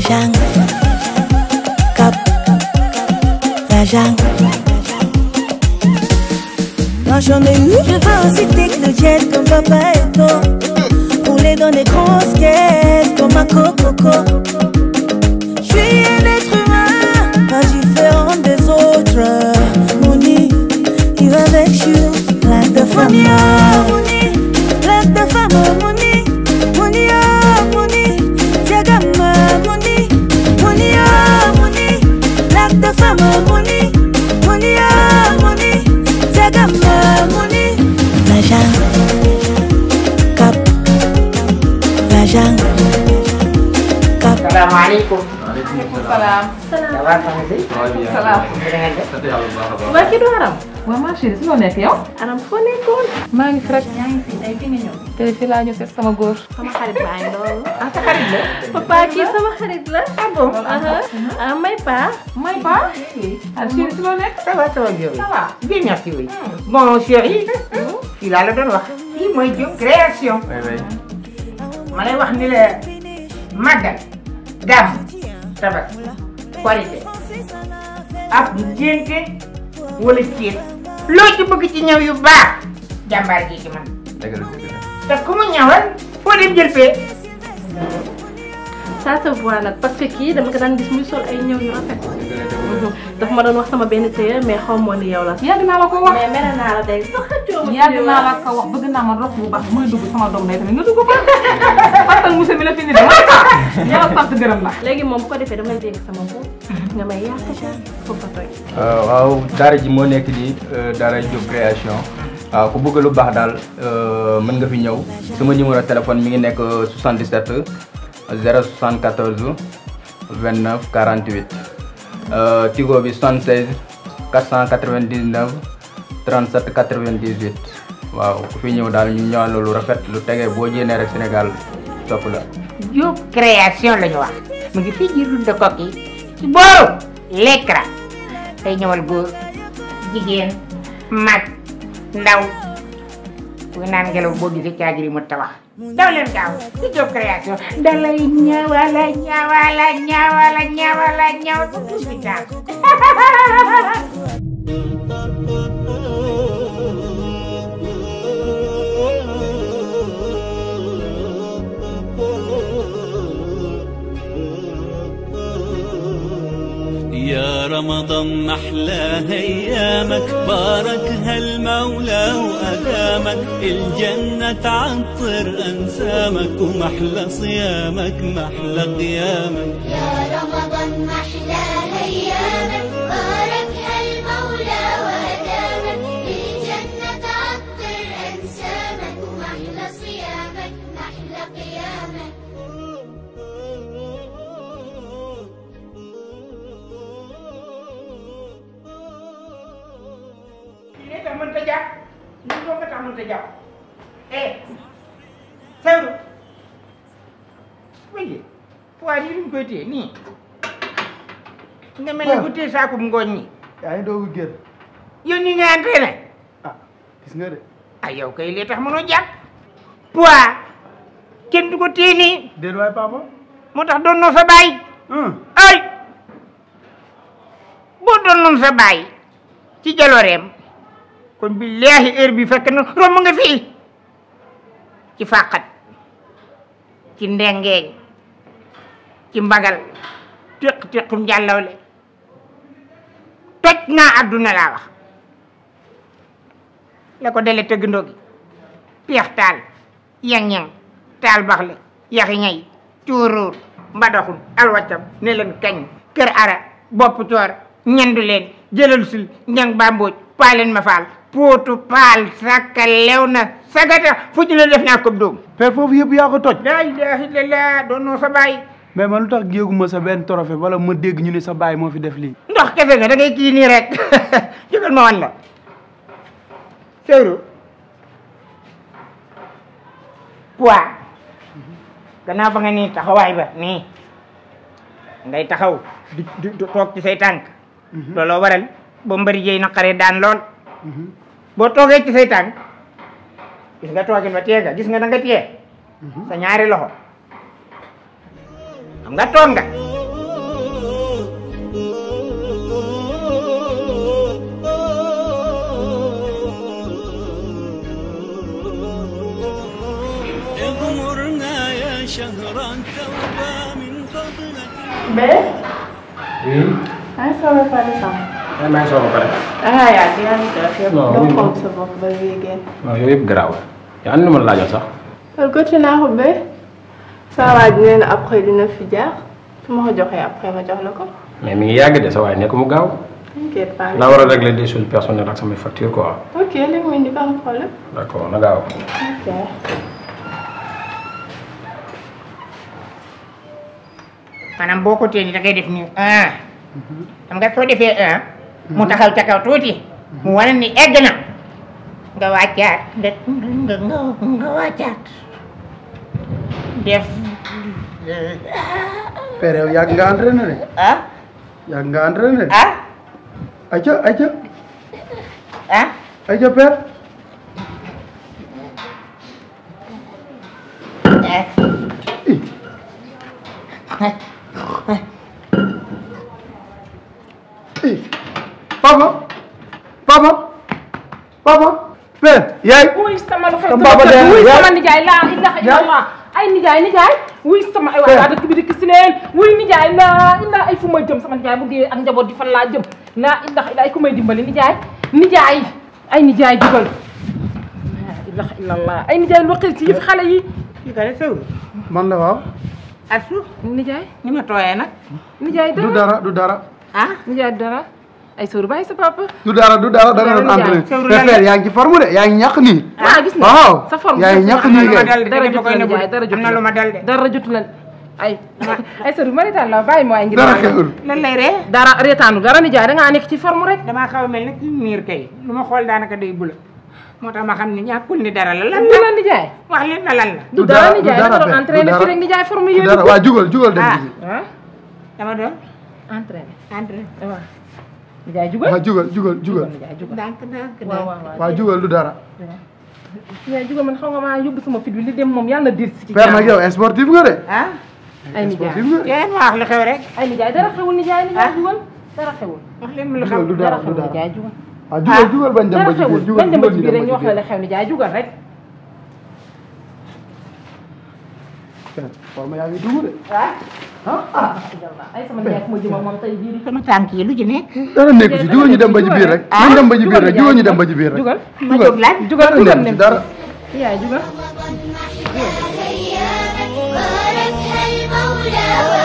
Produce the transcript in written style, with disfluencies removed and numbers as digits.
jungle, cap, la jungle. Moi j'en ai eu, je veux aussi take le jet comme papa et toi. Rouler dans des grosses caisses comme un coco. Je suis un être humain, pas différent des autres. Money, il va avec you, like the femme. Money, like the femme. Money, money, oh money, diagama. Money, money, oh money, like the femme. Money, money, oh money, diagama. Money, la jungle, cap, la jungle, cap. Assalamualaikum. Waalaikumsalam. Salam sama si. Salam. Mbak ki du haram. Waaw ma chérie si loo nekk yow? Haram foo nekkoon. maa ngi fi rek. yaa ngi fi tey fi nga ñëw. tey fi laa ñëw seet sama góor. sama xarit baa ngi loolu. ah sa xarit la. papa kii sama xarit la. ah bon. may pa. may ba. ah chérie si loo nekk. ça va Diop. ça va. bien merci oui. bon chérie. fii laa la doon wax. fii mooy Diop création. ma lay wax ni la màggal. gàmm. tabax. korite. ab ngénte wala ceeb. loo ci bëgg ci ñëw yu baax. jàmbaar ji ci man. te ku mu ñëwal foo dem jël fee. ça se voit nag parce que kii dama ko daan gis muy sol ay ñëw yu rafet. daf ma doon wax sama benn téye mais xaw ma ni yow la. yàgg naa la ko wax. mais mere naa la day xëccoo ma. yàgg naa la ko wax bëgg naa ma rob bu baax muy dugg sama doom day tamit nga dugg ba. parce que monsieur mi la fi nit ma yàlla sant gërëm la. léegi moom bu ko defee damay dégg sama bopp. nga may yàq ca foofu ba tooy. waaw daara ji moo nekk nii daara Diop création waaw ku bëgg lu baax daal mën nga fi ñëw sama numéro téléphone mi ngi nekk 77 074 29 48 Tigo bi 76 499 37 98 waaw ku fi ñëw daal ñu ñëwal lu rafet lu tege boo jéenee rek Sénégal topp la. Diop création la ñu wax mu ngi fii ji route de Koki ci booru l'écran tey ñëwal góor jigéen mag ndaw bu naan ngelaw boo gisee caagiri mu tabax daw leen gaaw ci Diop création dalay ñaawala ñaawala ñaawala ñaawala ñaaw ba tuuti daal. يا رمضان محلى ايامك باركها المولى وادامك الجنه تعطر انسامك ومحلى صيامك محلى قيامك يا رمضان محلى ايامك باركها المولى وادامك الجنه تعطر انسامك ومحلى صيامك محلى قيامك. Ini tak mentajak, ini kau tak mentajak. Saudara, wih, puari ni kau ti ni. Ngambil aku ti saku mengoni. yaa ngi doog a génn. Yo ni nga entraîné. ah gis nga de. Ayo kay li tax mënoo jàpp. Poids kenn du ko téye nii. déedéet waay papa. moo tax doon sa baay. ay boo doon sa baay ci jalooreem kon billaahi heure bi fekk na romb nga fii ci fàqat ci ndengeeñ ci mbagal téq-téqum jàllawle toj naa àdduna laa wax la ko dele tëgg ndogi peex taal yang-yang taal baxle yaxi ñay cuuruur mbadaxun alwaccam ne leen kañ kër ara bopp coor ñendu leen jëlal sul ñang bambooj paaleen ma faal pootu paal sakka lew na sagata fu ci ne def naa ko doom père foofu yëpp yaa ko toj. laa ilaaha illallaah doonoo sa baay mais man lu tax yéeguma sa benn trophée wala ma dégg ñu ne sa baay moo fi def lii. ndox kese nga da ngay kii nii rek jógal ma wan la Seydou poids gannaaw ba nga nii taxawaay ba nii ngay taxaw di toog ci say tànk looloo waral ba mbëri jëy naqaree daan lool boo toogee ci say tànk gis nga toogin ba téye nga gis nga da nga téye sa ñaari loxo xam nga toog nga Bé. Oui. Maa ngi soog a pare sax. Maa ngi soog a pare. Ah yaa ngi def yëpp. doo xool sa bopp ba léegi. non yooyu yëpp garaaw la. yaa andi ma laajoon sax. kon côté naa ko ba. saa waay ji nee na après dina fi jaar su ma ko joxee après ma jox la ko. mais mi ngi yàgg de sa waay nekk mu gaaw. t'inquiète pas. naa war a régler des choses personnelles ak samay facture quoi. ok léegi mu indi pas de problème. d'accord na gaaw. ok. maanaam boo ko téye da ngay def nii xam nga soo defee mu taxaw ca kaw tuuti mu wane ni egg na nga wàccaat nga wàccaat def père yow yàgg nga entraîné de. yàgg nga entraîné de. ayca ayca. ayca père. papa papa papa père yaay. wuy sama lu xew sama papa de wuy sama nijaay laa ilaha illallah ay nijaay wuy sama ay waay waa dëkk bi dëkk si leen wuy nijaay laa ilaha ay fu may jëm sama nijaay bu dee ak njaboot di fan laa jëm laa ilaha illallah ay ku may dimbali nijaay ay nijaay jugal laa ilaha illallah ay nijaay lu xew ci yëf xale yi kii ka de sew man la waaw. Astou nijaay ni ma tooyee nag nijaay du dara du dara. nijaay dara ay sóoru bàyyi sa papa du dara du dara da nga doon entraîné. père yaa ngi ci forme de yaa ngi ñàkk nii. waaw gis nga waaw sa forme yaa ngi ñàkk nii kay. dara jotu la nijaay dara jotu am na lu ma dal de dara jotu la ay sóoru ma reetaan la bàyyi ma ay ngir dara xewul. lan lay ree dara reetaanu dara nijaay dangaa nekk ci forme rek damaa xaw a mel nag miir kay lu ma xool daanaka day bula moo tax ma xam ne ñàkkul ni dara la lan du la nijaay wax leen na lan la du dara nijaay danga doon entraîné fi rek nijaay forme yooyu dara waa jugal jugal dem ci. dama doon entraîné waaw nijaay jugal waa jugal jugal jugal. nijaay jugal ndànk ndànk waaw waa jugal du dara. nijaay jugal man xam nga maa yóbbu sama fit bi li dem moom yàlla na dir si ci père nag yow sportif nga de. ay nijaay sportif nga de. yéen wax lu xew rek ay nijaay dara xewul nijaay jugal dara xewul wax leen lu xew du dara dara du xewul dara. nijaay jugal ah jugal jugal bañ dem dara ba ci biir xewul jugal bañ dem ba ci jugal biir rek ñu ñu wax dem la ba la xew nijaay jugal rek ci biir. forme yaa ngi dugg de. ay sama nijaay fu ma jëm ak moom tey bii sama tànk yi lu ci nekk dara nekku ci jugal ñu dem ba ci biir rek. ñu dem ba ci biir rek jugal ñu dem ba ci biir rek. jugal ma jóg laaj jugal dara nekku ci dara. yaay jugal باركها المولى